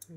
Cái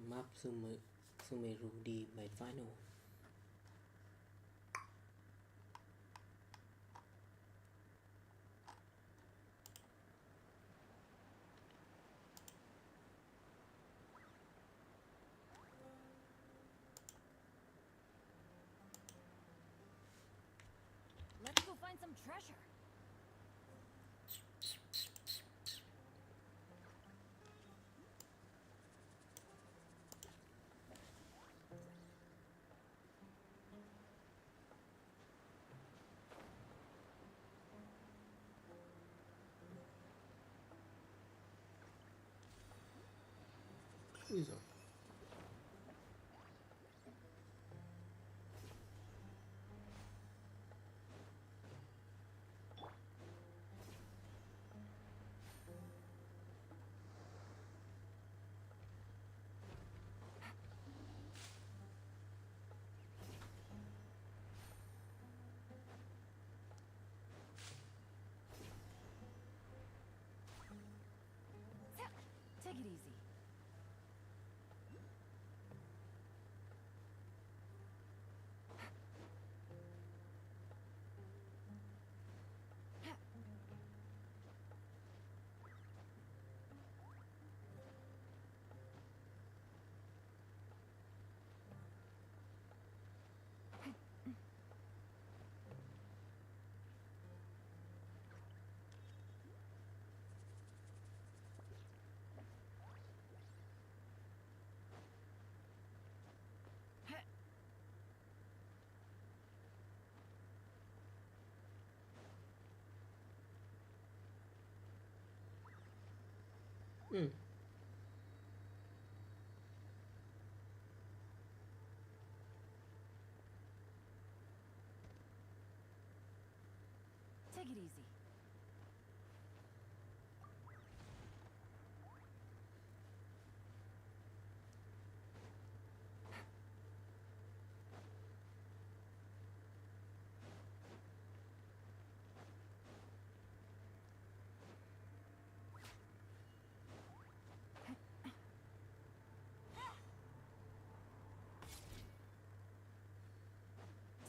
map Sumeru đi mệt vãi nồi. Let's go find some treasure. Ui giời. Take it easy. Take it easy.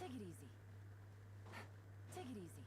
Take it easy. Take it easy.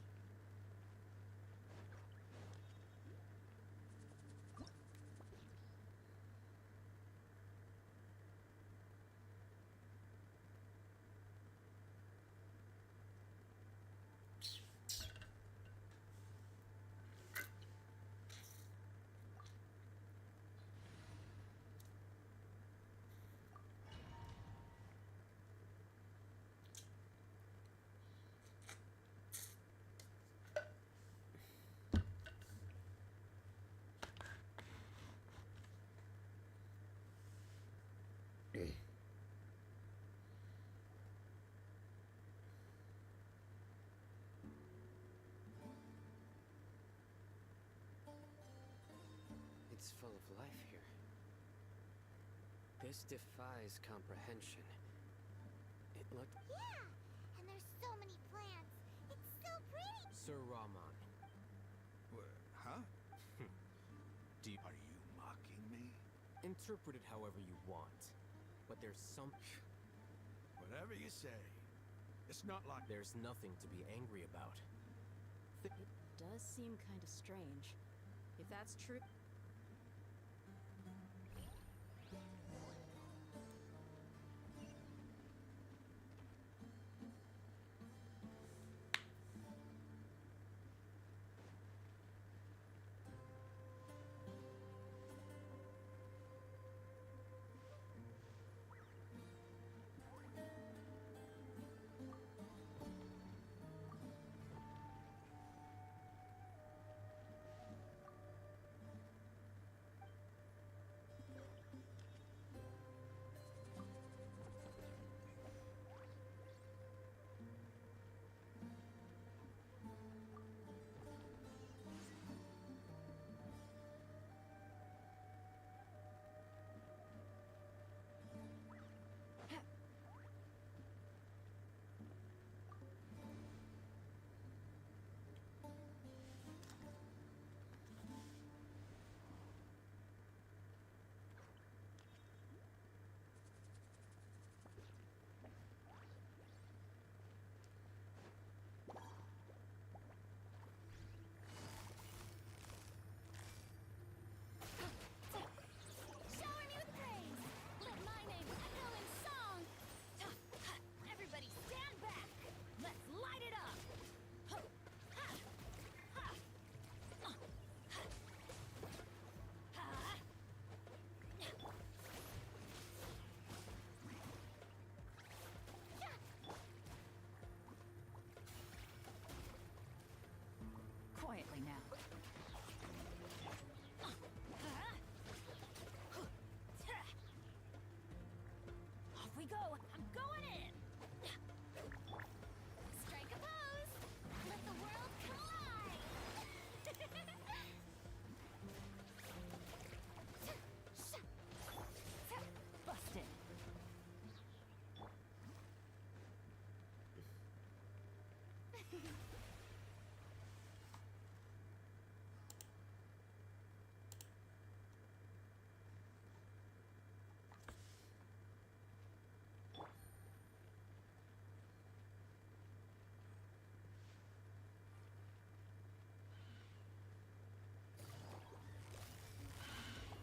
It's full of life here. This defies comprehension. It looked... Yeah! And there's so many plants. It's so pretty! Sir Rahman. Huh? Are you mocking me? Interpret it however you want. But there's some... Whatever you say. It's not like... There's nothing to be angry about. It does seem kind of strange. If that's true...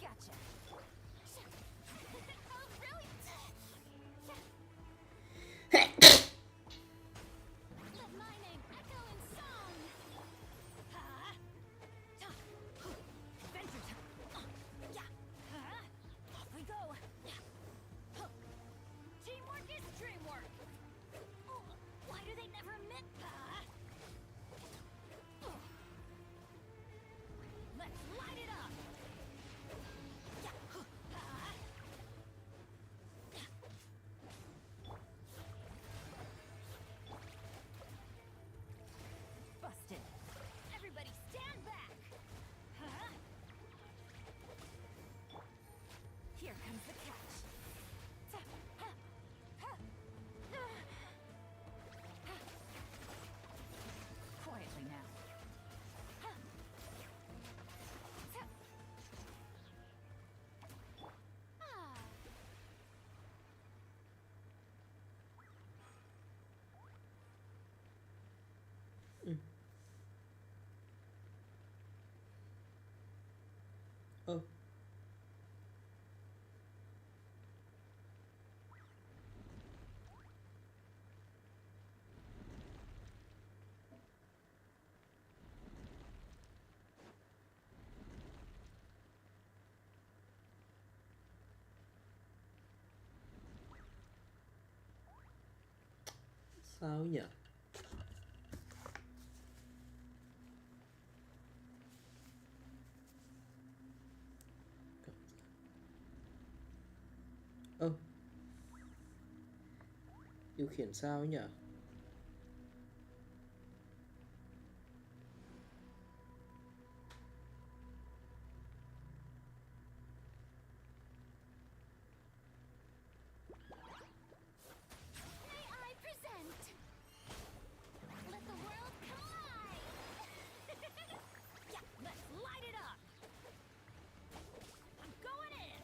Gotcha. Oh, really? Let my name echo in song. Adventure time. Yeah. Off we go. Teamwork is dreamwork. Oh, why do they never admit? Let's light it up. Busted. Everybody stand back. Here comes the catch. Quietly now. Ah. Oh. Sao nhỉ? Ơ, điều khiển sao ấy nhỉ? May I present? Let the world collide. Yeah, let's light it up. I'm going in.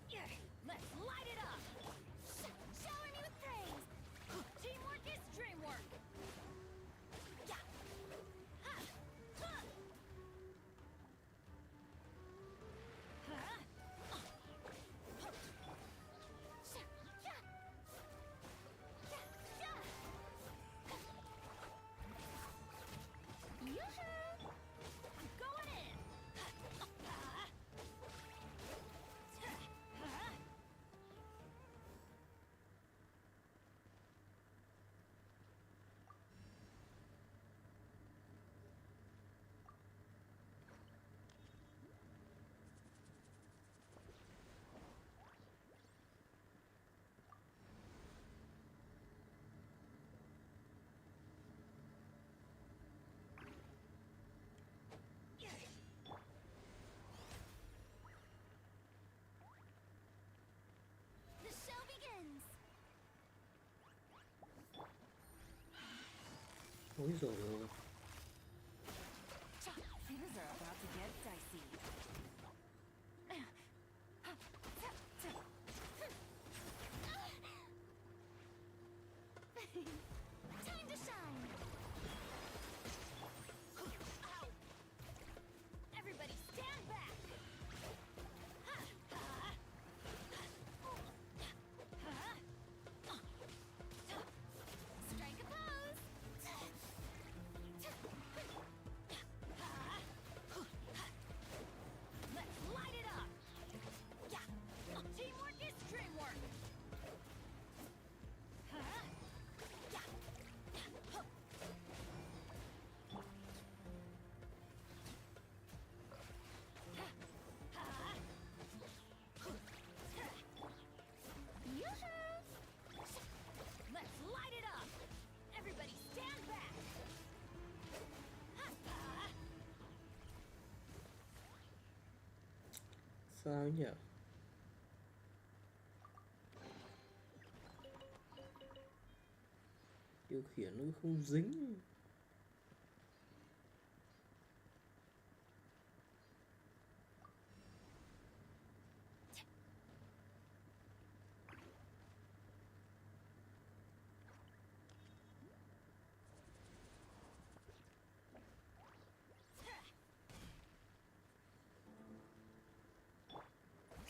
Yeah, let's light it up. Shower me with praise. Teamwork is dreamwork. Yeah. Yoo-hoo! I'm going in. The show begins. Ôi dồi ôi. Things are about to get dicey. Time to shine. Everybody stand back. Strike a pose. sao nhỉ? Điều khiển nó không dính.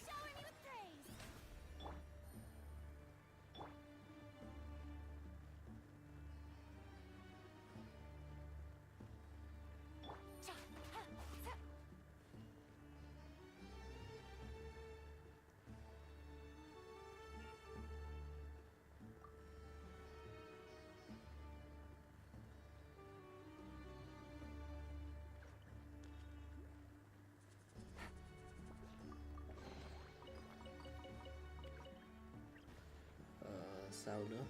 Shower me with praise. Cha, ha, sa. Sao nữa?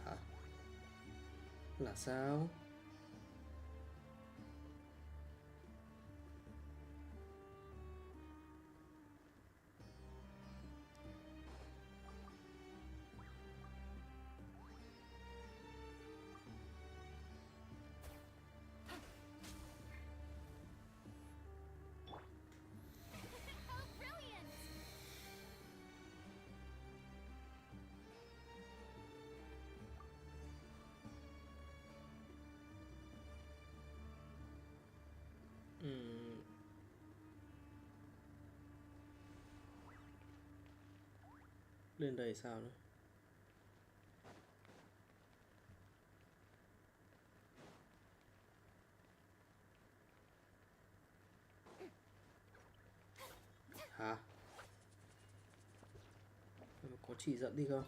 Hả? Là sao? How brilliant! Ừm. Lên đây sao nữa? Hả? Có chỉ dẫn đi không?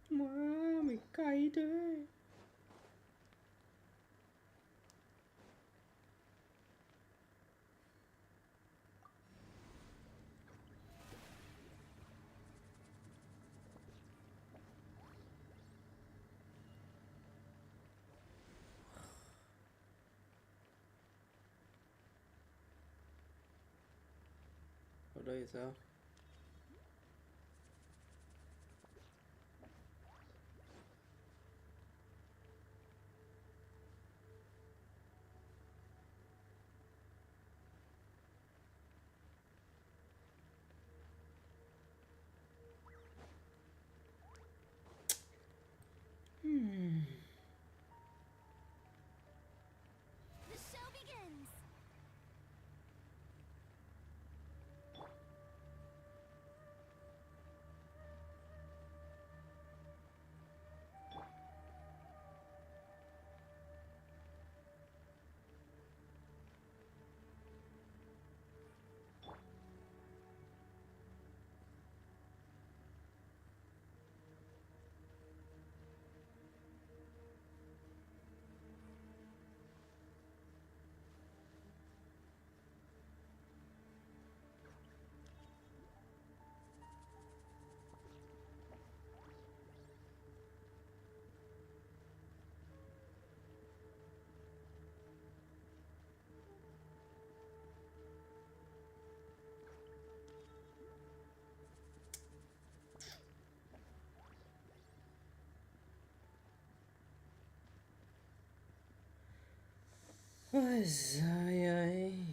Má mày cay thế. Ở đây sao? The show begins. Ôi giời ơi.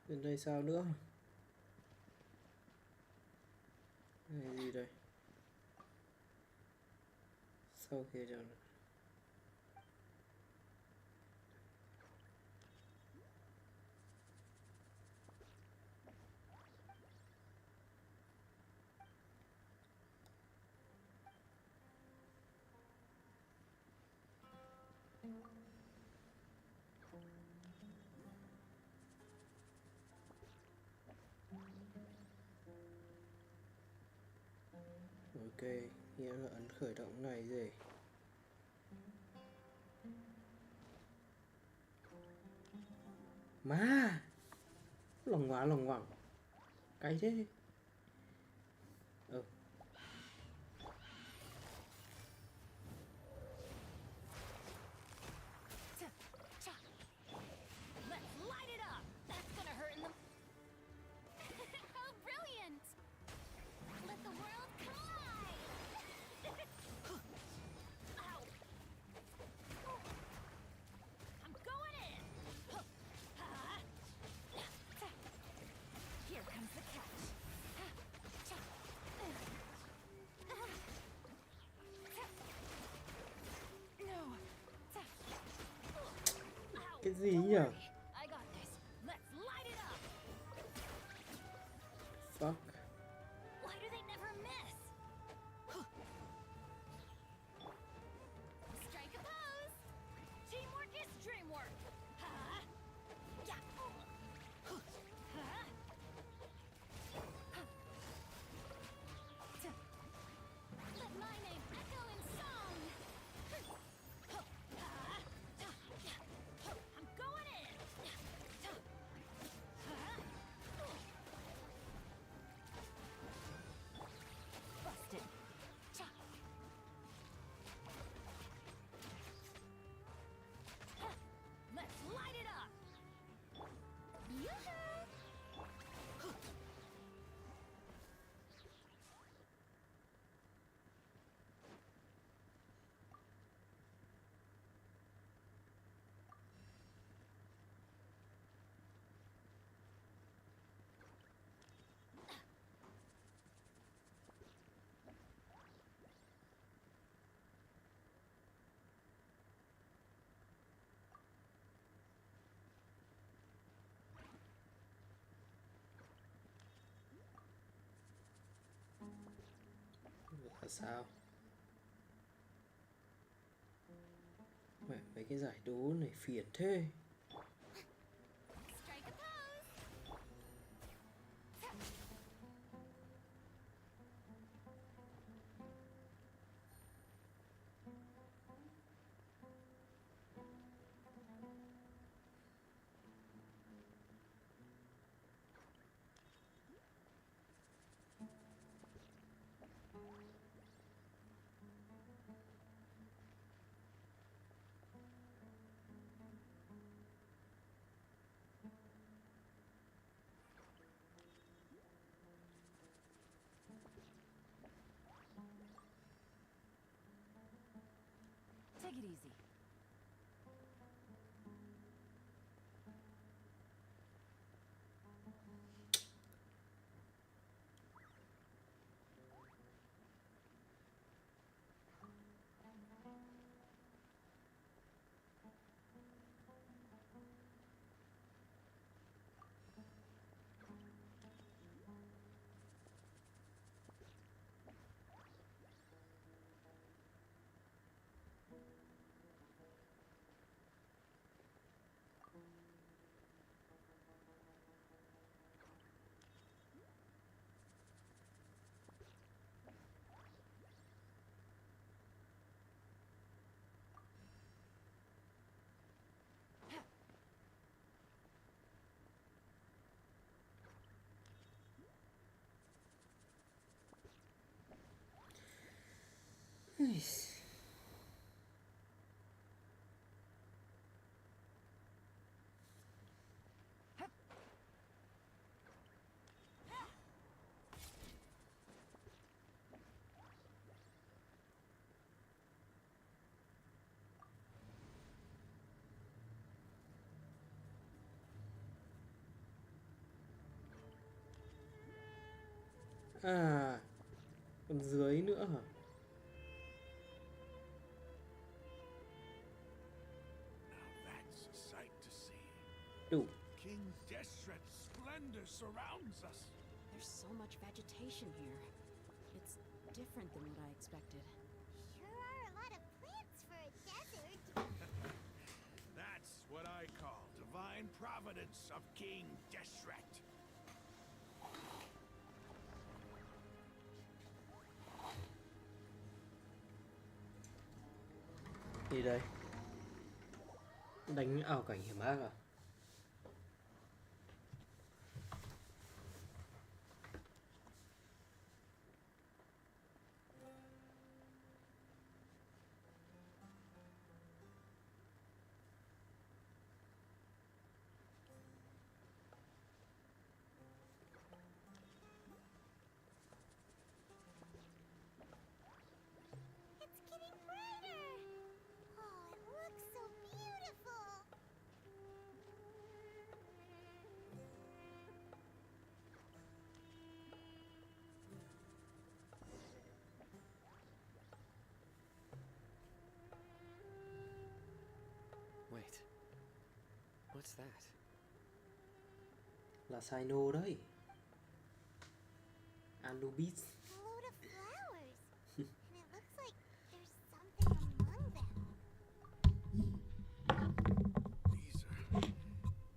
Bên đây sao nữa? Cái gì đây? Sau kia cho nó. Ok, nghĩa là ấn khởi động này gì. Má lòng ngoằng cái thế. Let's light it up! That's gonna hurt in the... How brilliant! Let the world collide! Ow! I'm going in! Here comes the catch. No! Cái gì Don't nhỉ? worry, I got this. Let's light it up! Fuck. Why do they never miss? Strike a pose! Teamwork is dreamwork! Huh? Yeah. Huh? Let my name echo in song! I'm going in! Busted. Let's light it up! Yoo-hoo! Là sao? Mẹ, mấy cái giải đố này phiền thế. Strike a pose! Take it easy. À, còn dưới nữa hả? Now that's a sight to see. Đủ. King Deshret's splendor surrounds us. There's so much vegetation here. It's different than what I expected. Sure are a lot of plants for a desert. That's what I call divine providence of King Deshret. Gì đây? Đánh ảo cảnh hiểm ác à? It's getting brighter! Oh, it looks so beautiful! Wait. What's that? Là Sino đấy. Anubis. A load of flowers! And it looks like there's something among them. These are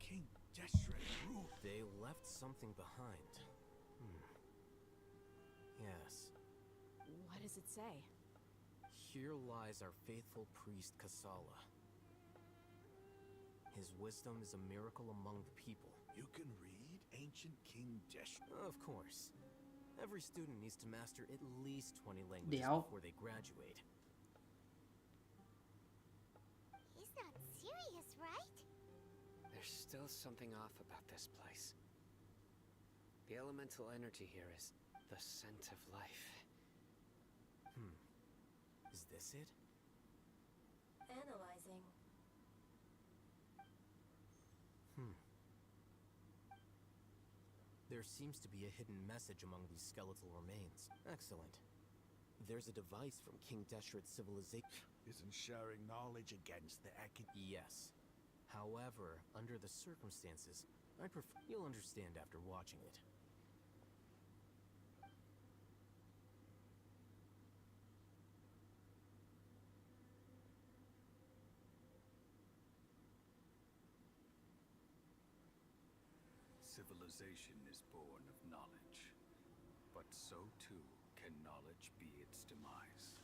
King Deshret rule. They left something behind. Yes. What does it say? Here lies our faithful priest Kasala. His wisdom is a miracle among the people. You can read ancient King Deshret. Of course. Every student needs to master at least 20 languages Đéo. before they graduate. He's not serious, right? There's still something off about this place. The elemental energy here is the scent of life. Is this it? Analyzing. There seems to be a hidden message among these skeletal remains. Excellent. There's a device from King Deshret's civilization. Isn't sharing knowledge against the Yes. However, under the circumstances, I prefer. You'll understand after watching it. Civilization is born of knowledge, but so too can knowledge be its demise.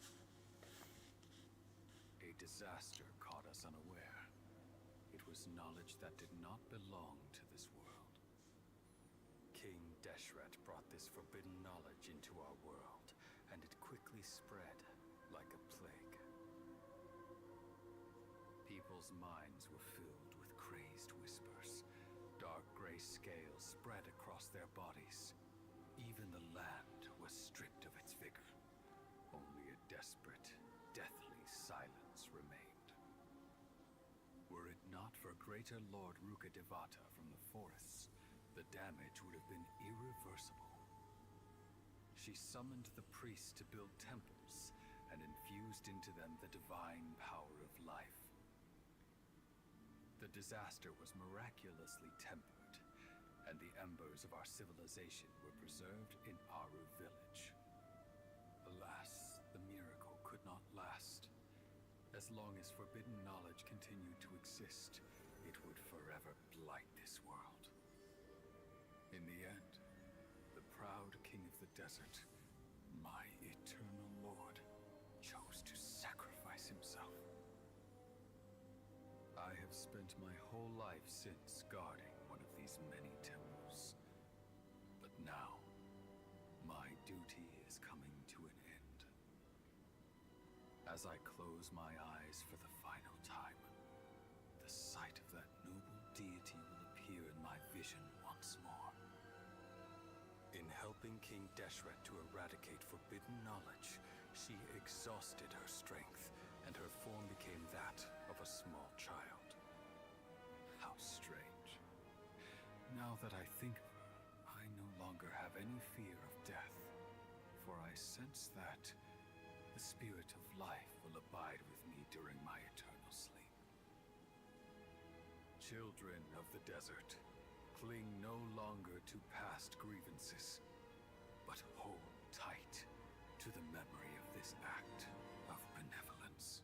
A disaster caught us unaware. It was knowledge that did not belong to this world. King Deshret brought this forbidden knowledge into our world, and it quickly spread like a plague. People's minds were filled with crazed whispers. Dark gray scales spread across their bodies. Even the land was stripped of its vigor. Only a desperate, deathly silence remained. Were it not for greater Lord Rukkhadevata from the forests, the damage would have been irreversible. She summoned the priests to build temples and infused into them the divine power of life. The disaster was miraculously tempered, and the embers of our civilization were preserved in Aru village. Alas, the miracle could not last. As long as forbidden knowledge continued to exist, it would forever blight this world. In the end, the proud king of the desert, my eternal lord, chose to sacrifice himself. I have spent my whole life since guarding one of these many temples. But now, my duty is coming to an end. As I close my eyes for the final time, the sight of that noble deity will appear in my vision once more. In helping King Deshret to eradicate forbidden knowledge, she exhausted her strength, and her form became that of a small child. How strange. Now that I think of her, I no longer have any fear of death, for I sense that the spirit of life will abide with me during my eternal sleep. Children of the desert, cling no longer to past grievances, but hold tight to the memory of this act of benevolence.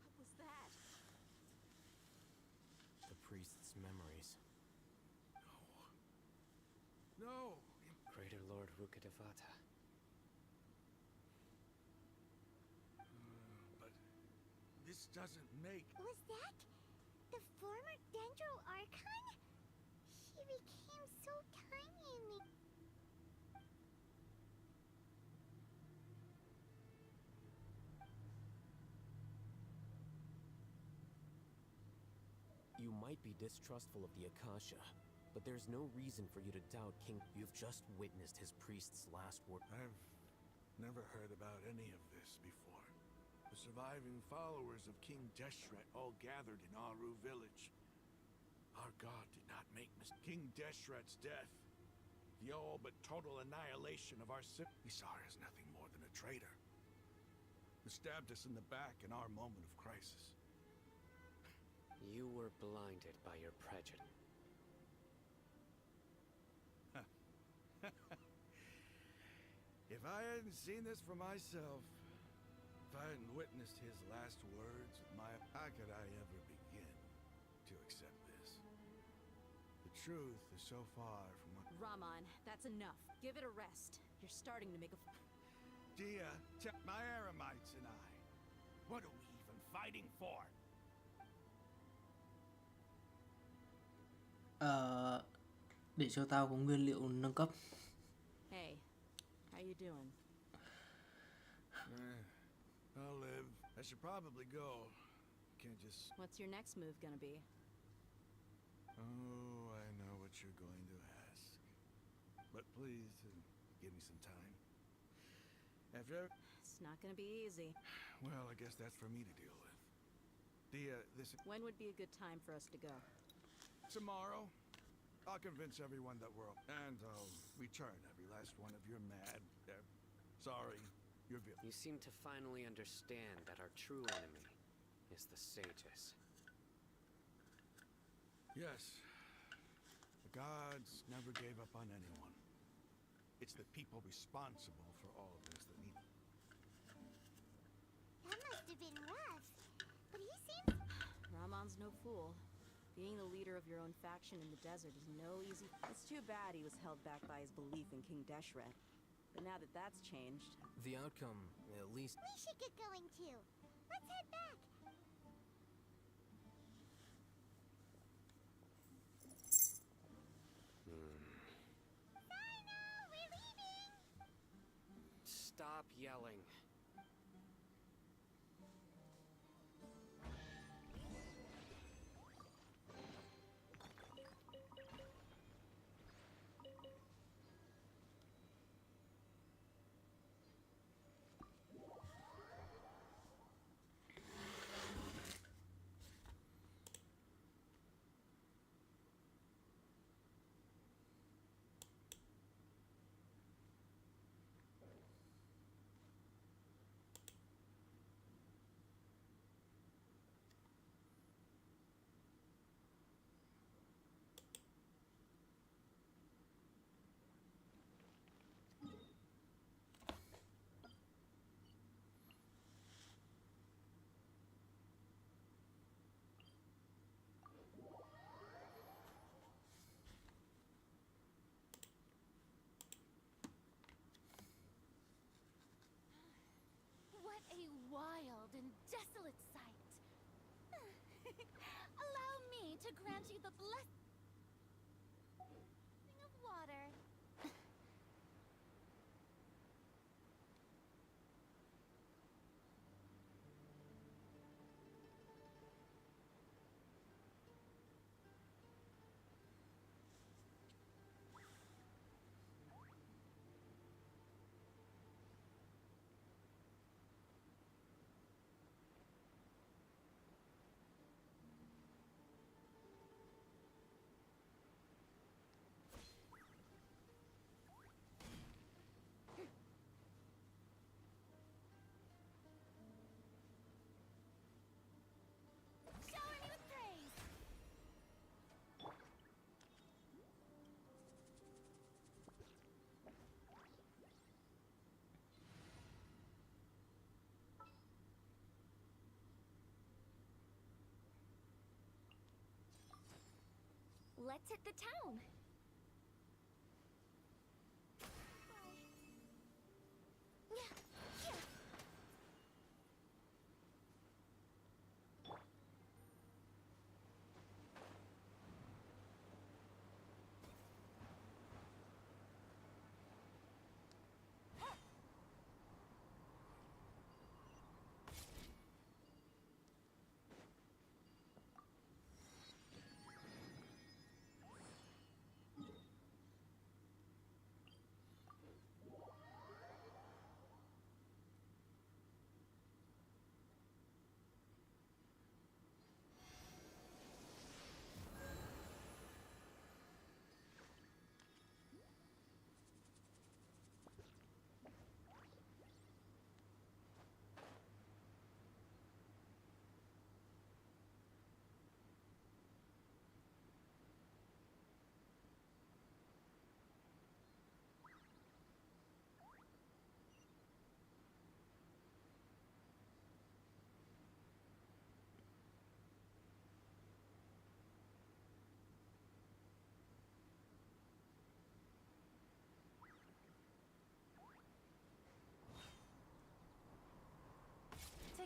What was that? The priest's memories. No! Greater Lord Rukkhadevata. This doesn't make... Was that the former Dendro Archon? She became so tiny in the... You might be distrustful of the Akasha, but there's no reason for you to doubt King. You've just witnessed his priest's last word. I've never heard about any of this before. The surviving followers of King Deshret all gathered in Aru village. Our god did not make King Deshret's death, the all but total annihilation of our city. We saw her as nothing more than a traitor, who stabbed us in the back in our moment of crisis. You were blinded by your prejudice. If I hadn't seen this for myself, if I hadn't witnessed his last words with my... How could I ever begin to accept this? The truth is so far from what... Raman, that's enough. Give it a rest. You're starting to make a... Dia, my Eremites and I, what are we even fighting for? Để cho tao có nguyên liệu nâng cấp. Hey, how you doing? I'll live. I should probably go. Can't just... What's your next move gonna be? Oh, I know what you're going to ask. But please, give me some time. After... It's not gonna be easy. Well, I guess that's for me to deal with. Dia, this... When would be a good time for us to go? Tomorrow. I'll convince everyone that we're... And I'll return every last one of your mad... sorry, your village. You seem to finally understand that our true enemy is the sages. Yes. The gods never gave up on anyone. It's the people responsible for all of this that need... That must have been rough. But he seems... Ramon's no fool. Being the leader of your own faction in the desert is no easy... It's too bad he was held back by his belief in King Deshret. But now that that's changed... The outcome, at least... We should get going too. Let's head back. Sino, we're leaving. Stop yelling. What a wild and desolate sight. Allow me to grant you the blessing of water. Shower me with praise. Let's hit the town.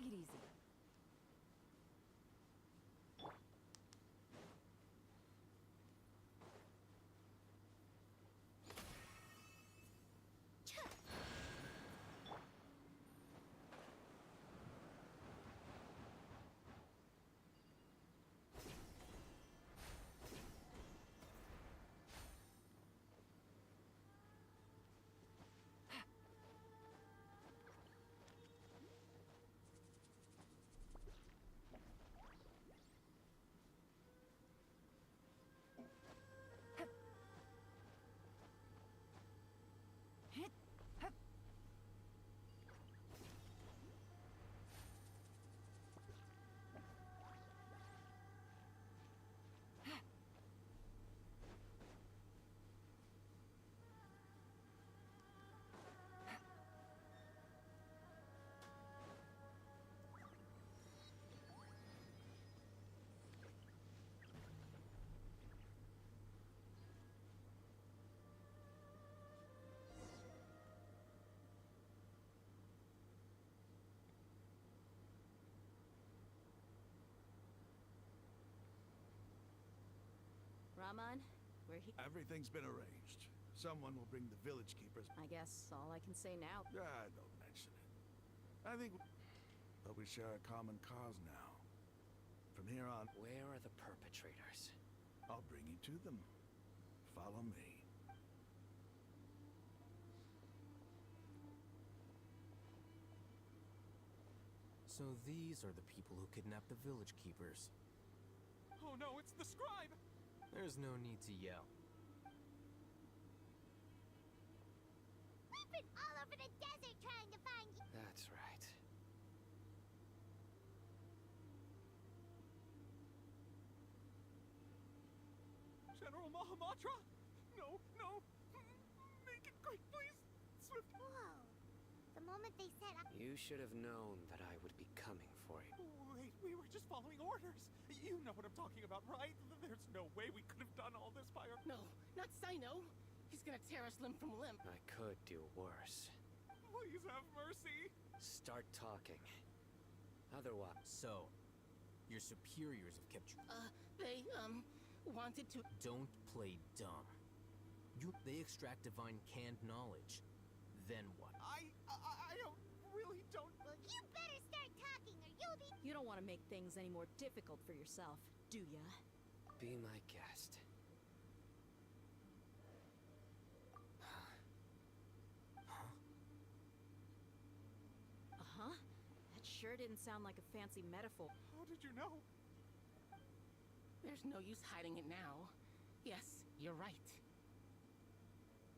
it easy. Raman, we're here. Everything's been arranged. Someone will bring the village keepers. I guess all I can say now. Ah, don't mention it. I think... But we share a common cause now. From here on, Where are the perpetrators? I'll bring you to them. Follow me. So these are the people who kidnapped the village keepers. Oh no, it's the scribe! There's no need to yell. We've been all over the desert trying to find you. That's right. General Mahamatra? No, no! Make it quick, please! Swift! Whoa. The moment they set up... You should have known that I would be coming for you. Wait, we were just following orders! You know what I'm talking about, right? There's no way we could have done all this by our... No, not Sino. He's gonna tear us limb from limb. I could do worse. Please have mercy! Start talking. Otherwise... So, your superiors have kept you... They, wanted to... Don't play dumb. They extract divine canned knowledge. Then what? I really don't... Well, you better start talking or you'll be... You don't want to make things any more difficult for yourself, do ya? Be my guest. Uh-huh. That sure didn't sound like a fancy metaphor. How did you know? There's no use hiding it now. Yes, you're right.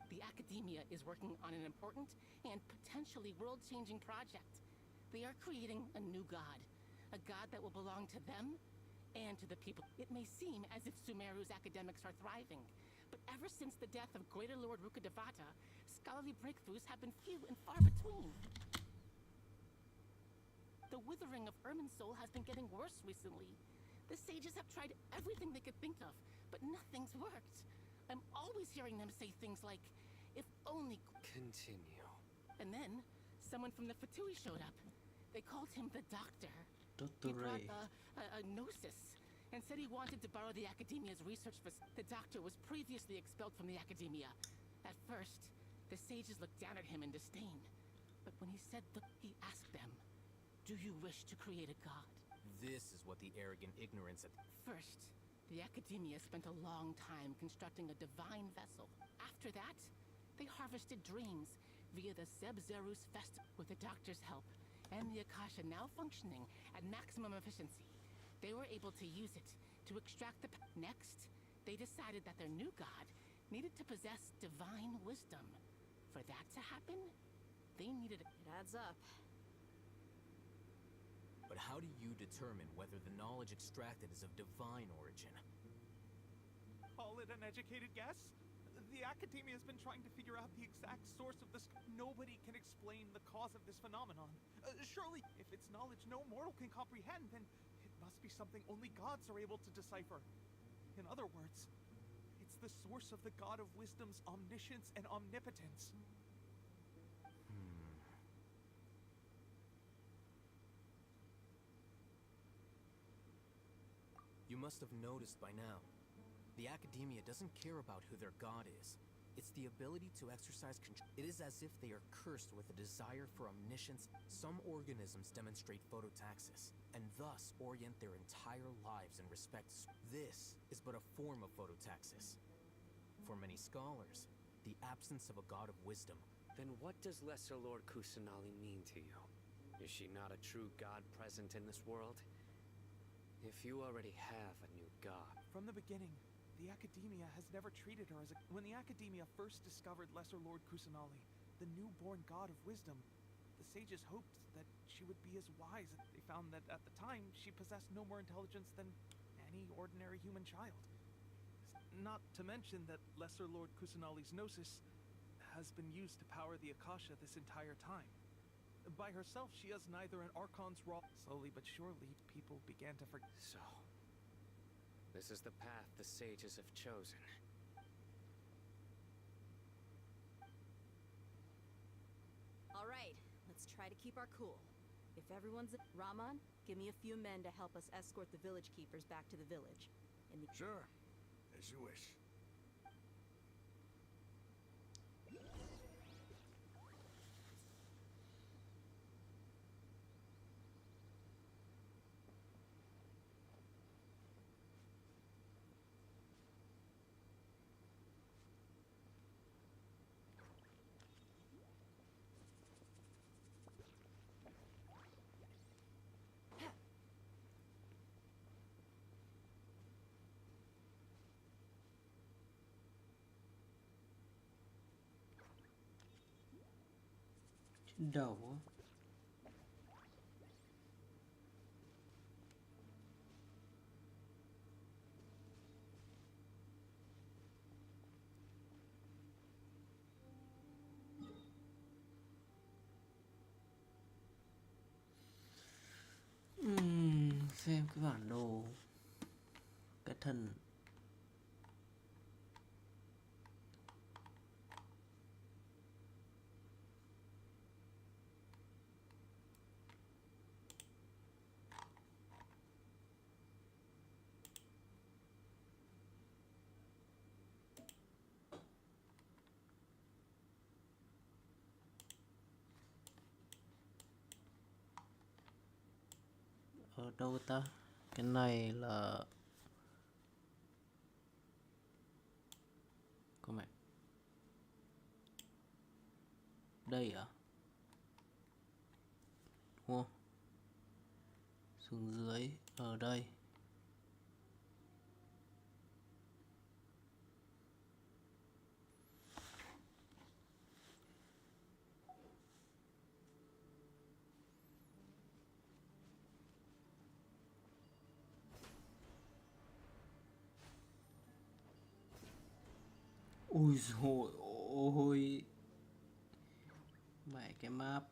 The Academia is working on an important and potentially world-changing project. They are creating a new god. A god that will belong to them and to the people. It may seem as if Sumeru's academics are thriving, but ever since the death of Greater Lord Rukkhadevata, scholarly breakthroughs have been few and far between. The withering of Irminsul has been getting worse recently. The sages have tried everything they could think of, but nothing's worked. I'm always hearing them say things like, if only... Continue. And then, someone from the Fatui showed up. They called him the Doctor. He brought a gnosis, and said he wanted to borrow the Academia's research for... The Doctor was previously expelled from the Academia. At first, the sages looked down at him in disdain. But when he said he asked them, do you wish to create a god? This is what the arrogant ignorance of... First, the Academia spent a long time constructing a divine vessel. After that, they harvested dreams via the Zeb-Zerus Festival. With the Doctor's help, and the Akasha now functioning at maximum efficiency, they were able to use it to extract the... Next, they decided that their new god needed to possess divine wisdom. For that to happen, they needed... It adds up. But how do you determine whether the knowledge extracted is of divine origin? Call it an educated guess? The Academia has been trying to figure out the exact source of this. Nobody can explain the cause of this phenomenon. Surely, if it's knowledge no mortal can comprehend, then it must be something only gods are able to decipher. In other words, it's the source of the god of wisdom's omniscience and omnipotence. must have noticed by now, the academia doesn't care about who their god is. It's the ability to exercise control. It is as if they are cursed with a desire for omniscience. Some organisms demonstrate phototaxis, and thus orient their entire lives in respect. This is but a form of phototaxis. For many scholars, the absence of a god of wisdom. Then what does Lesser Lord Kusanali mean to you? Is she not a true god present in this world? If you already have a new god... From the beginning, the Academia has never treated her as a... When the Academia first discovered Lesser Lord Kusanali, the newborn god of wisdom, the sages hoped that she would be as wise. They found that at the time, she possessed no more intelligence than any ordinary human child. Not to mention that Lesser Lord Kusanali's gnosis has been used to power the Akasha this entire time. By herself, she has neither an Archon's raw... Slowly but surely, people began to forget. So, this is the path the sages have chosen. All right, let's try to keep our cool. If everyone's... Raman, give me a few men to help us escort the village keepers back to the village. Sure, as you wish. Trên đầu á. Xem cái bản đồ cái thần ở đâu ta? Cái này là có mẹ đây à? Đúng không? Xuống dưới ở đây. Ui dồi ôi. Mẹ cái map.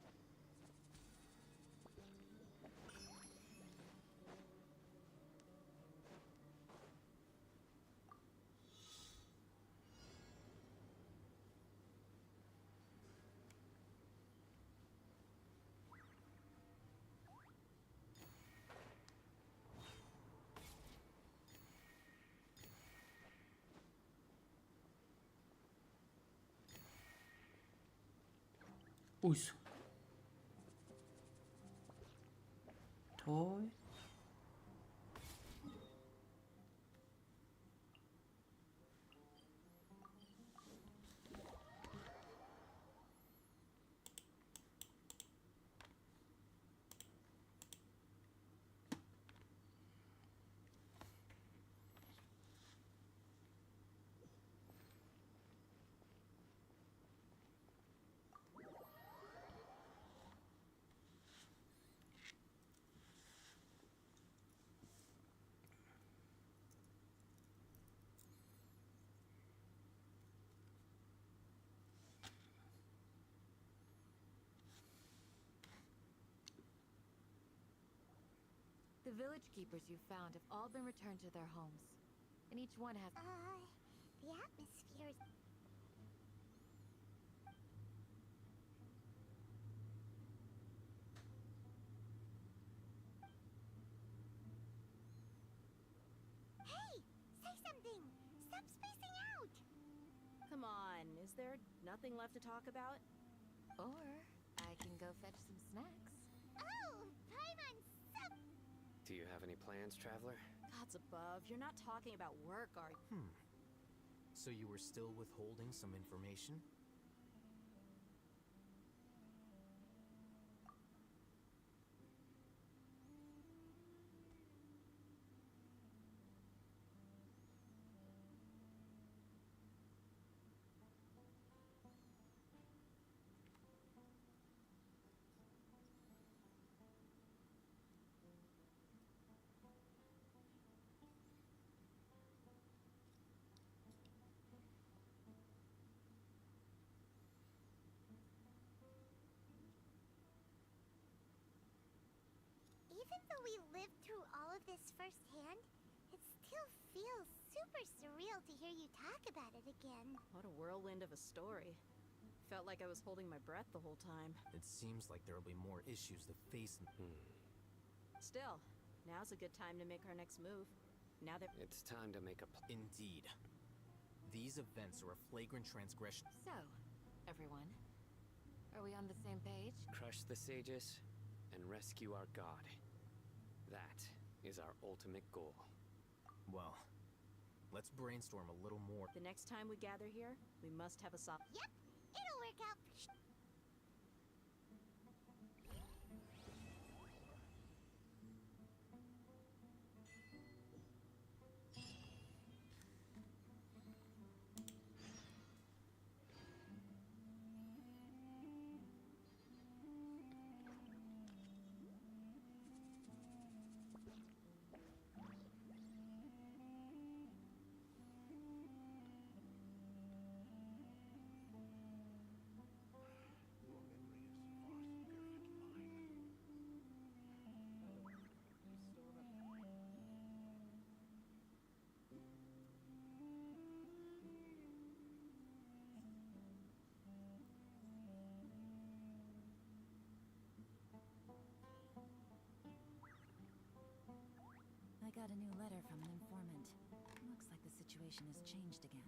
Ui dồi. Thôi. The village keepers you found have all been returned to their homes, and each one has... The atmosphere is... there? Nothing left to talk about? Or I can go fetch some snacks. Oh, Paimon, sup? Do you have any plans, Traveler? Gods above, you're not talking about work, are you? So you were still withholding some information? Even though we lived through all of this firsthand, it still feels super surreal to hear you talk about it again. What a whirlwind of a story. Felt like I was holding my breath the whole time. It seems like there'll be more issues to face. Still, now's a good time to make our next move. Now that It's time to make a Indeed. These events are a flagrant transgression. So, everyone, are we on the same page? crush the sages and rescue our god. That is our ultimate goal. Well, let's brainstorm a little more. the next time we gather here, we must have a soft. Yep, it'll work out. I got a new letter from an informant. Looks like the situation has changed again.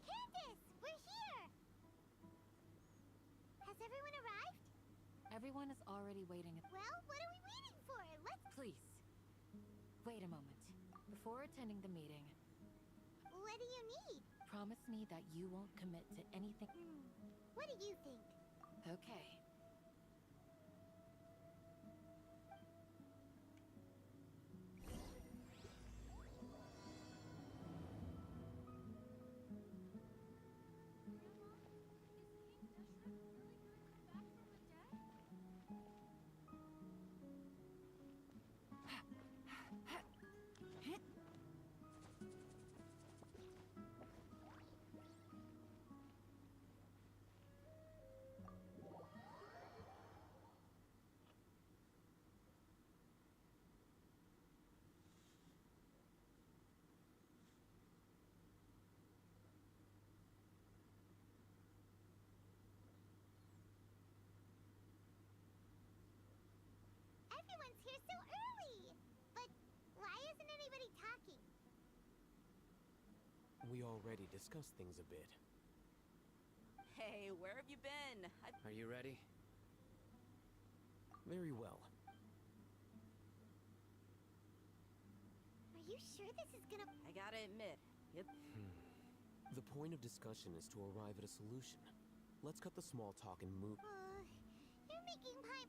Candace, we're here! Has everyone arrived? Everyone is already waiting at. Well, what are we waiting for? Let's... Please, wait a moment. Before attending the meeting, What do you need? promise me that you won't commit to anything? What do you think? Okay. Everyone's here so early! But why isn't anybody talking? We already discussed things a bit. Hey, where have you been? Are you ready? Very well. Are you sure this is gonna... I gotta admit, The point of discussion is to arrive at a solution. Let's cut the small talk and move. You're making my...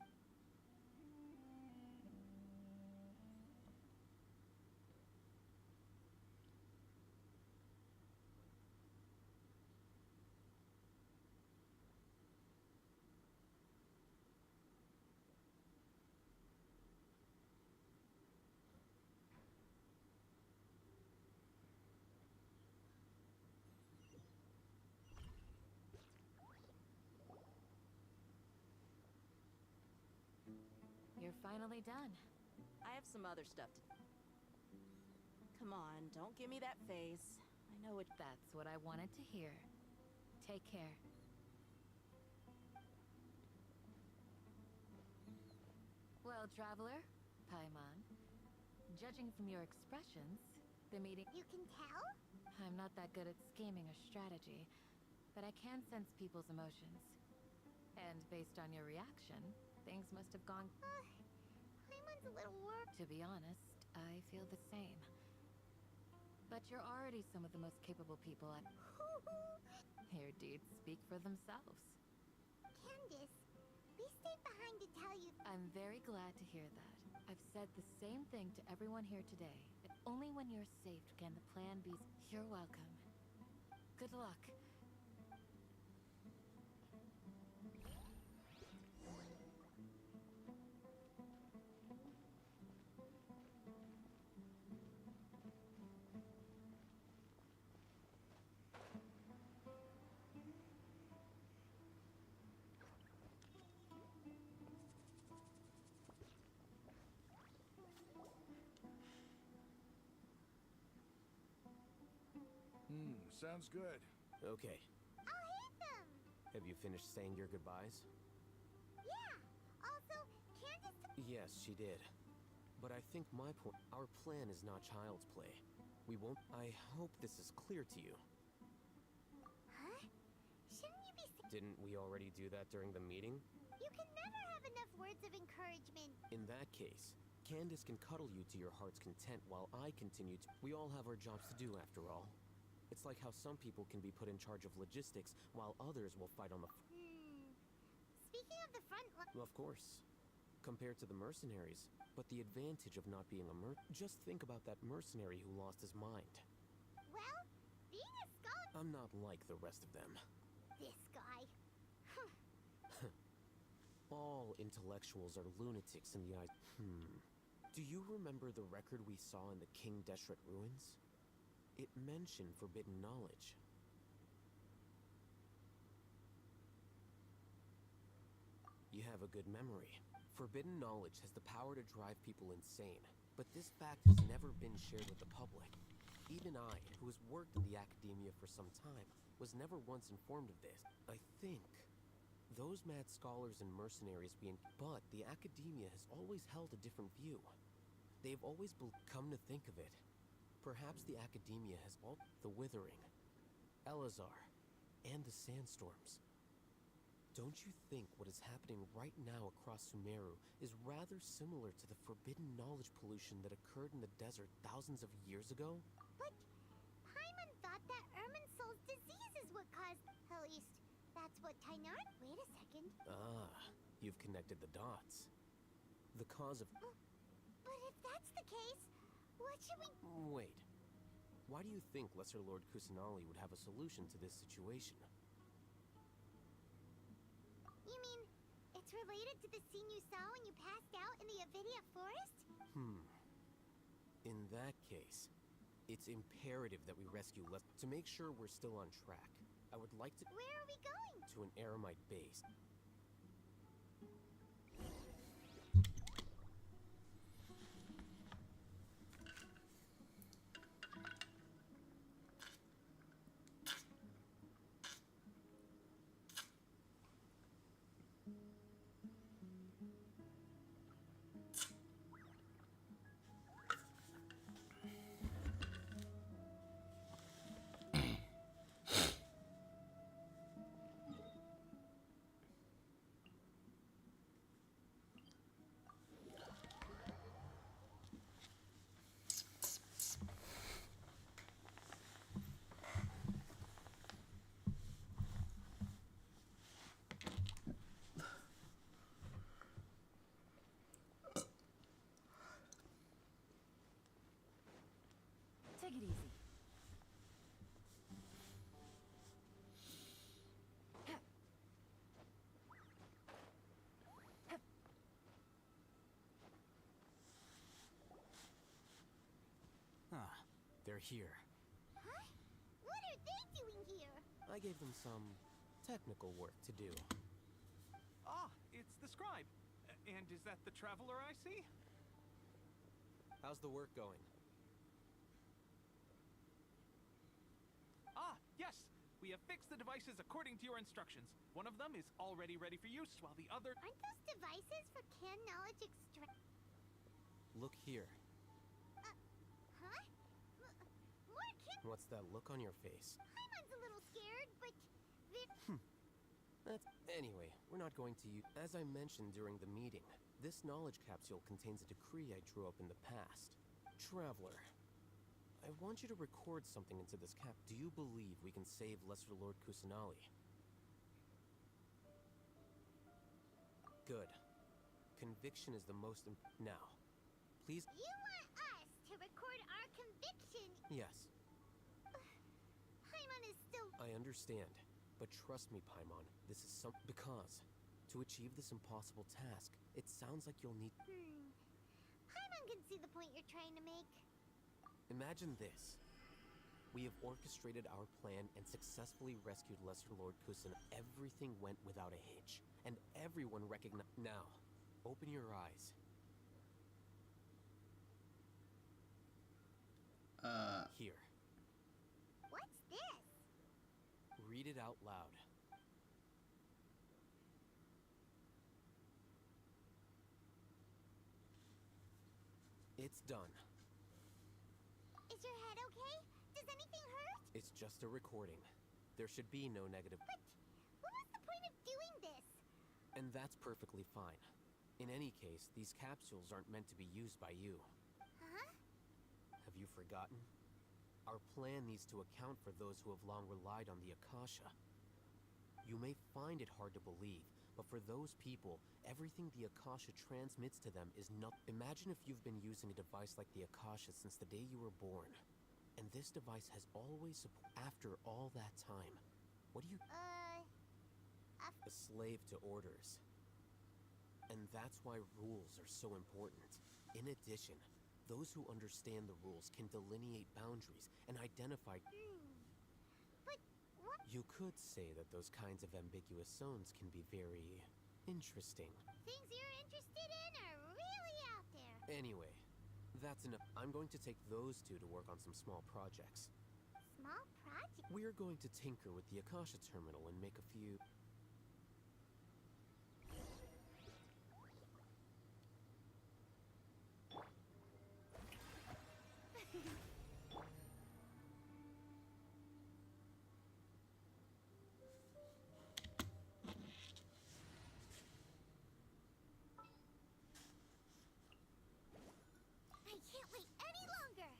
You're finally done. I have some other stuff to... Come on, don't give me that face. I know it... That's what I wanted to hear. Take care. Well, traveler, Paimon, judging from your expressions, the meeting... You can tell? I'm not that good at scheming or strategy, but I can sense people's emotions. And based on your reaction, things must have gone... Paimon's a little worried. To be honest, I feel the same. But you're already some of the most capable people I... Your deeds speak for themselves. Candace, we stayed behind to tell you... I'm very glad to hear that. I've said the same thing to everyone here today. That only when you're safe can the plan be... You're welcome. Good luck. Sounds good. Okay. I'll hit them! Have you finished saying your goodbyes? Yeah! Also, Candace... Yes, she did. But I think our plan is not child's play. We won't... I hope this is clear to you. Huh? Shouldn't you be... Didn't we already do that during the meeting? You can never have enough words of encouragement. In that case, Candace can cuddle you to your heart's content while I continue to... We all have our jobs to do, after all. It's like how some people can be put in charge of logistics, while others will fight on the... Speaking of the front line... Of course. Compared to the mercenaries. But the advantage of not being a Just think about that mercenary who lost his mind. Well, being a scholar... I'm not like the rest of them. This guy... All intellectuals are lunatics in the eyes... Do you remember the record we saw in the King Deshret ruins? It mentioned forbidden knowledge. You have a good memory. Forbidden knowledge has the power to drive people insane, but this fact has never been shared with the public. Even I, who has worked in the academia for some time, was never once informed of this. I think those mad scholars and mercenaries But the academia has always held a different view. They've always come to think of it. Perhaps the academia has the Withering, Elazar, and the Sandstorms. Don't you think what is happening right now across Sumeru is rather similar to the forbidden knowledge pollution that occurred in the desert thousands of years ago? But Paimon thought that Irminsul's what, Tainar? Wait a second. Ah, you've connected the dots. The cause of... But if that's the case, what should we... Wait. Why do you think Lesser Lord Kusanali would have a solution to this situation? You mean, it's related to the scene you saw when you passed out in the Avidia forest? In that case, it's imperative that we rescue to make sure we're still on track. I would like to... Where are we going? To an Eremite base. Take it easy. Ah, they're here. Huh? What are they doing here? I gave them some technical work to do. Ah, it's the scribe. And is that the traveler I see? How's the work going? Ah, yes! We have fixed the devices according to your instructions. One of them is already ready for use, while the other... Aren't those devices for can knowledge extract? Look here. Huh? More can... What's that look on your face? Paimon's a little scared, but... That's... Anyway, we're not going to use... As I mentioned during the meeting, this knowledge capsule contains a decree I drew up in the past. Traveler, I want you to record something into this cap. Do you believe we can save Lesser Lord Kusanali? Good. Conviction is the most now, please... You want us to record our conviction? Yes. Paimon is still... I understand, but trust me, Paimon, this is because to achieve this impossible task, it sounds like you'll need... Paimon can see the point you're trying to make. Imagine this. We have orchestrated our plan and successfully rescued Lesser Lord Kusan. Everything went without a hitch, and everyone recognized... Now, open your eyes. Here. What's this? Read it out loud. It's done. Is your head okay? Does anything hurt? It's just a recording. There should be no negative... But what was the point of doing this? And that's perfectly fine. In any case, these capsules aren't meant to be used by you. Huh? Have you forgotten? Our plan needs to account for those who have long relied on the Akasha. You may find it hard to believe, but for those people, everything the Akasha transmits to them is not... Imagine if you've been using a device like the Akasha since the day you were born. And this device has always after all that time. What do you... A slave to orders. And that's why rules are so important. In addition, those who understand the rules can delineate boundaries and identify... But what... You could say that those kinds of ambiguous zones can be very... interesting. Things you're interested in are really out there. Anyway, that's enough. I'm going to take those two to work on some small projects. Small project? We're going to tinker with the Akasha terminal and make a few... I can't wait any longer!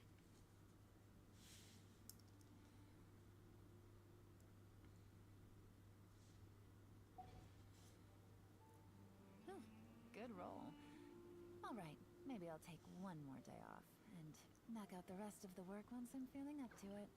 good roll. All right, maybe I'll take one more day off and knock out the rest of the work once I'm feeling up to it.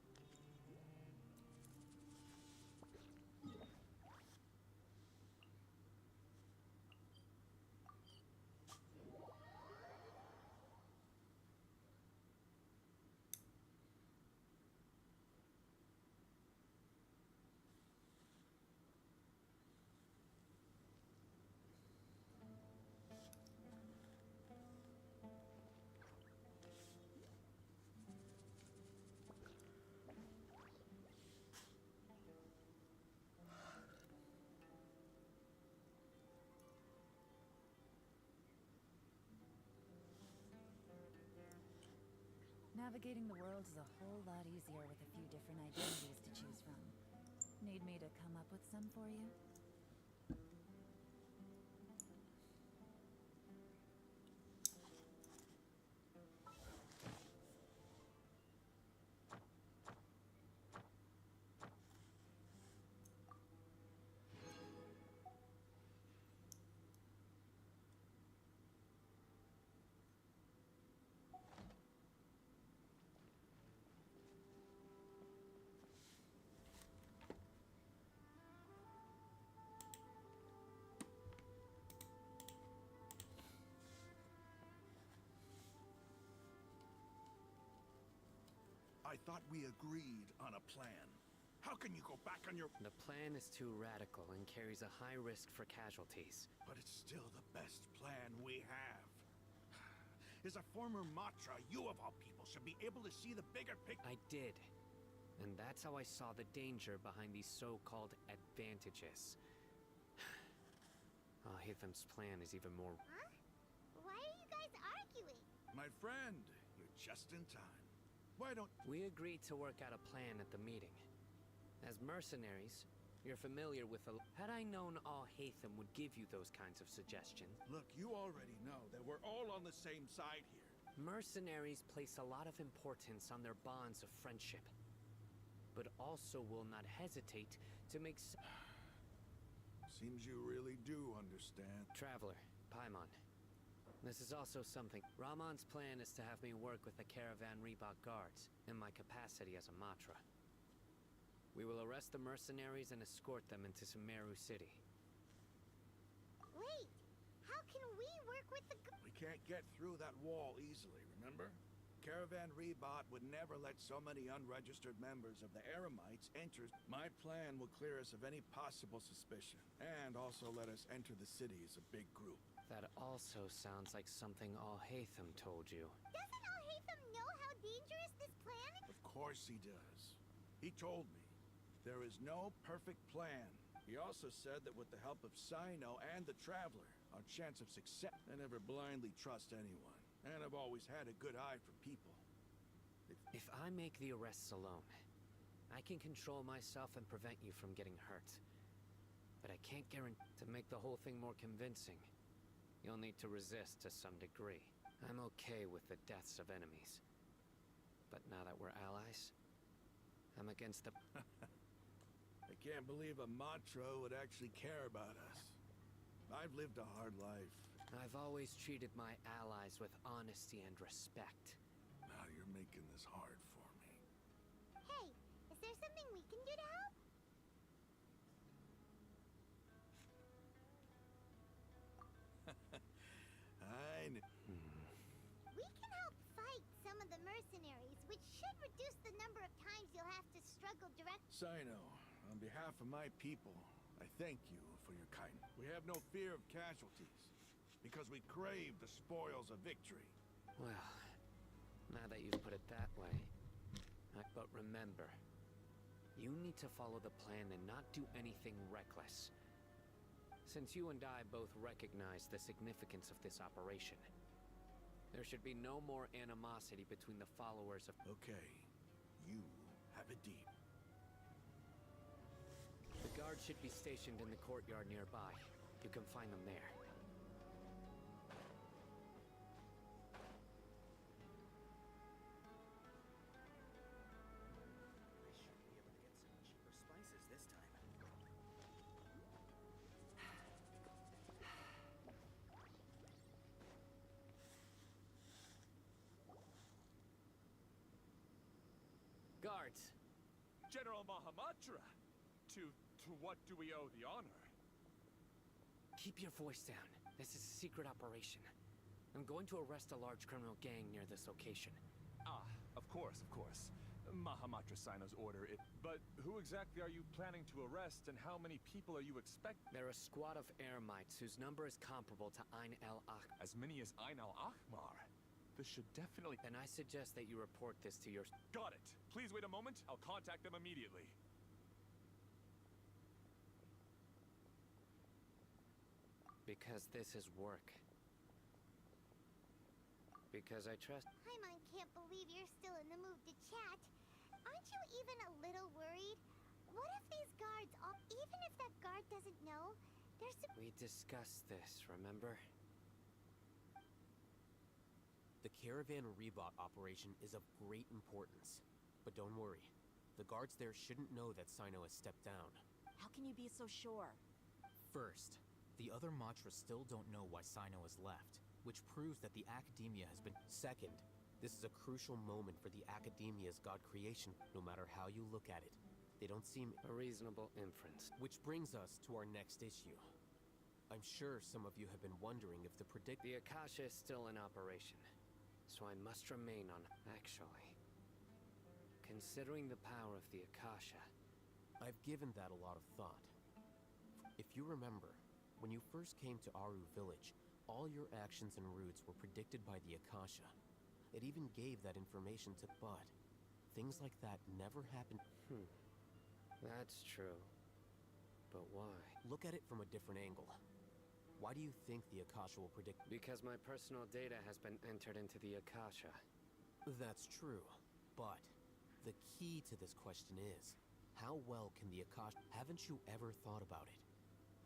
Navigating the world is a whole lot easier with a few different identities to choose from. Need me to come up with some for you? I thought we agreed on a plan. How can you go back on your... The plan is too radical and carries a high risk for casualties. But it's still the best plan we have. As a former Matra, you of all people should be able to see the bigger picture. I did. And that's how I saw the danger behind these so-called advantages. Hitham's plan is even more... Huh? Why are you guys arguing? My friend, you're just in time. Why don't... We agreed to work out a plan at the meeting. As mercenaries, you're familiar with the... Had I known Hatham would give you those kinds of suggestions... Look, you already know that we're all on the same side here. Mercenaries place a lot of importance on their bonds of friendship, but also will not hesitate to make... Seems you really do understand. Traveler, Paimon. This is also something. Rahman's plan is to have me work with the Caravan Reebok guards in my capacity as a Matra. We will arrest the mercenaries and escort them into Sumeru City. Wait, how can we work with the... We can't get through that wall easily, remember? Caravan Reebok would never let so many unregistered members of the Eremites enter. My plan will clear us of any possible suspicion, and also let us enter the city as a big group. That also sounds like something Hatham told you. Doesn't Hatham know how dangerous this plan is? Of course he does. He told me. There is no perfect plan. He also said that with the help of Sino and the Traveler, our chance of success... I never blindly trust anyone, and I've always had a good eye for people. If I make the arrests alone, I can control myself and prevent you from getting hurt. But I can't guarantee... To make the whole thing more convincing, you'll need to resist to some degree. I'm okay with the deaths of enemies. But now that we're allies, I'm against the... I can't believe a Matra would actually care about us. I've lived a hard life. I've always treated my allies with honesty and respect. Now you're making this hard for me. Hey, is there something we can do to help? We can help fight some of the mercenaries, which should reduce the number of times you'll have to struggle directly. Sino, on behalf of my people, I thank you for your kindness. We have no fear of casualties, because we crave the spoils of victory. Well, now that you've put it that way... But remember, you need to follow the plan and not do anything reckless. Since you and I both recognize the significance of this operation, there should be no more animosity between the followers of... Okay, you have a deep. The guards should be stationed in the courtyard nearby. You can find them there. General Mahamatra! To what do we owe the honor? Keep your voice down. This is a secret operation. I'm going to arrest a large criminal gang near this location. Ah, of course, of course. Mahamatra Sino's order. But who exactly are you planning to arrest, and how many people are you expecting? They're a squad of Eremites whose number is comparable to Ain el-Ahmar. As many as Ain el-Ahmar? This should definitely... Then I suggest that you report this to your... Got it. Please wait a moment. I'll contact them immediately. Because this is work. Because I trust... Paimon can't believe you're still in the mood to chat. Aren't you even a little worried? What if these guards all... Even if that guard doesn't know, there's... We discussed this, remember? The caravan rebot operation is of great importance. But don't worry. The guards there shouldn't know that Sino has stepped down. How can you be so sure? First, the other Matras still don't know why Sino has left, which proves that the Academia has been... Second, this is a crucial moment for the Academia's god creation, no matter how you look at it. They don't seem... A reasonable inference. Which brings us to our next issue. I'm sure some of you have been wondering if the The Akasha is still in operation, so I must remain on... Actually, considering the power of the Akasha... I've given that a lot of thought. If you remember, when you first came to Aru Village, all your actions and routes were predicted by the Akasha. It even gave that information to... But things like that never happened. That's true. But why? Look at it from a different angle. Why do you think the Akasha will predict... Because my personal data has been entered into the Akasha. That's true, but the key to this question is, how well can the Akasha... Haven't you ever thought about it?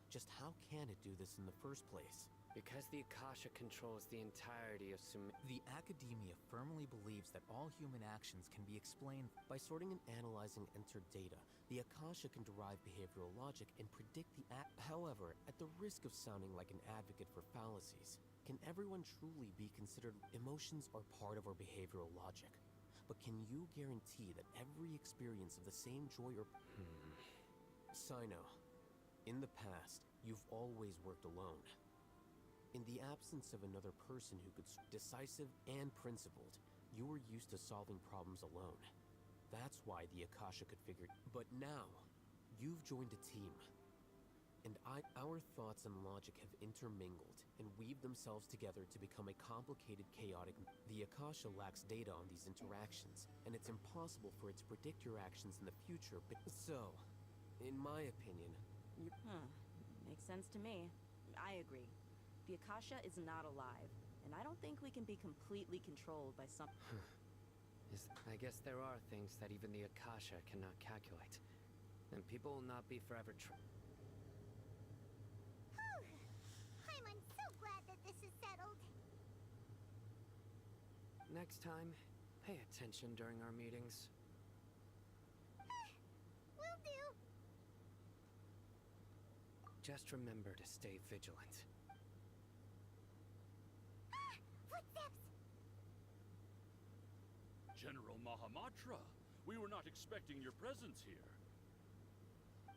Just how can it do this in the first place? Because the Akasha controls the entirety of Sumeru. The Academia firmly believes that all human actions can be explained by sorting and analyzing entered data. The Akasha can derive behavioral logic and predict the act. However, at the risk of sounding like an advocate for fallacies, can everyone truly be considered... Emotions are part of our behavioral logic. But can you guarantee that every experience of the same joy or... Sino, in the past, you've always worked alone. In the absence of another person who could... Decisive and principled, you were used to solving problems alone. That's why the Akasha could figure... But now, you've joined a team. And our thoughts and logic have intermingled and weaved themselves together to become a complicated, chaotic... The Akasha lacks data on these interactions, and it's impossible for it to predict your actions in the future, but... So, in my opinion... Makes sense to me. I agree. The Akasha is not alive, and I don't think we can be completely controlled by some... I guess there are things that even the Akasha cannot calculate. And people will not be forever I'm so glad that this is settled. Next time, pay attention during our meetings. Will do. Just remember to stay vigilant. Footsteps! General Mahamatra, we were not expecting your presence here.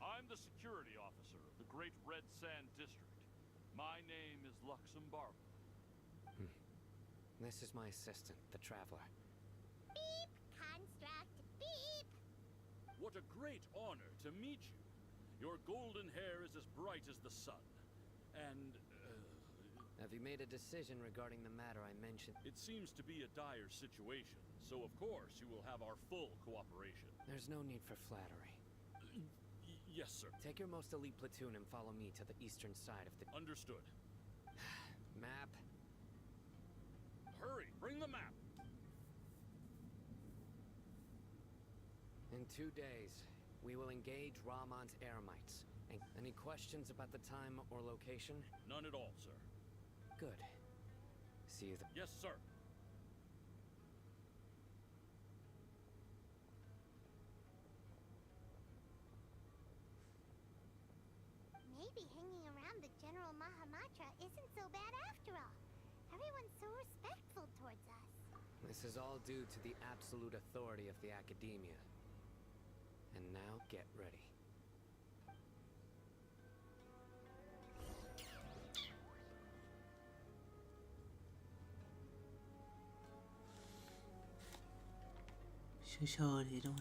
I'm the security officer of the Great Red Sand District. My name is Luxembourg. This is my assistant, the Traveler. Beep! Construct! Beep! What a great honor to meet you. Your golden hair is as bright as the sun. And, Have you made a decision regarding the matter I mentioned? It seems to be a dire situation, so of course you will have our full cooperation. There's no need for flattery. Yes, sir. Take your most elite platoon and follow me to the eastern side of the... Understood. Map. Hurry, bring the map! In 2 days, we will engage Rahman's Eremites. Any questions about the time or location? None at all, sir. Good. See you then. Yes, sir. Maybe hanging around the General Mahamatra isn't so bad after all. Everyone's so respectful towards us. This is all due to the absolute authority of the Academia. And now get ready. Sơ sơ thì thôi.